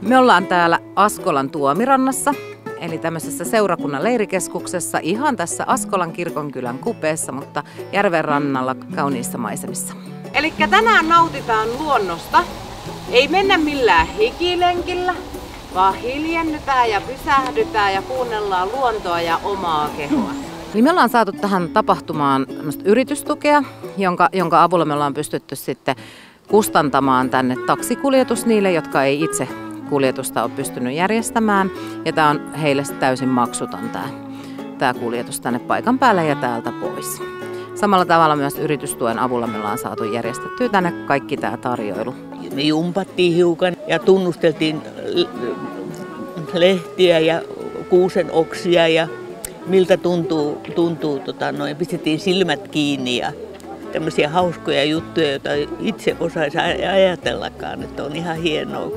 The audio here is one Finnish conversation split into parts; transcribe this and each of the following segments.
Me ollaan täällä Askolan Tuomirannassa, eli tämmöisessä seurakunnan leirikeskuksessa, ihan tässä Askolan kirkonkylän kupeessa, mutta järven rannalla kauniissa maisemissa. Eli tänään nautitaan luonnosta. Ei mennä millään hikilenkillä, vaan hiljennytään ja pysähdytään ja kuunnellaan luontoa ja omaa kehoa. Niin me ollaan saatu tähän tapahtumaan yritystukea, jonka avulla me ollaan pystytty sitten kustantamaan tänne taksikuljetus niille, jotka ei itse kuljetusta ole pystynyt järjestämään. Ja tämä on heille täysin maksuton tämä kuljetus tänne paikan päälle ja täältä pois. Samalla tavalla myös yritystuen avulla me ollaan saatu järjestettyä tänne kaikki tämä tarjoilu. Me jumpattiin hiukan ja tunnusteltiin lehtiä ja kuusen oksia ja miltä tuntuu pistettiin silmät kiinni ja tämmöisiä hauskoja juttuja, joita itse osaisi ajatellakaan, että on ihan hienoa.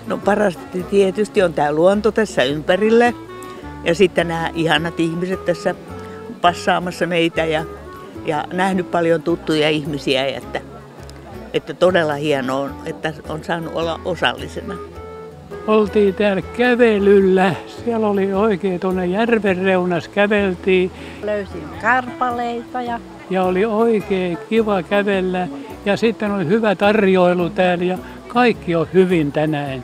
No parasta tietysti on tämä luonto tässä ympärillä ja sitten nämä ihanat ihmiset tässä passaamassa meitä ja nähnyt paljon tuttuja ihmisiä, että todella hienoa, että on saanut olla osallisena. Oltiin täällä kävelyllä. Siellä oli oikein tuonne järven reunas käveltiin. Löysin karpaleita ja oli oikein kiva kävellä. Ja sitten oli hyvä tarjoilu täällä ja kaikki on hyvin tänään.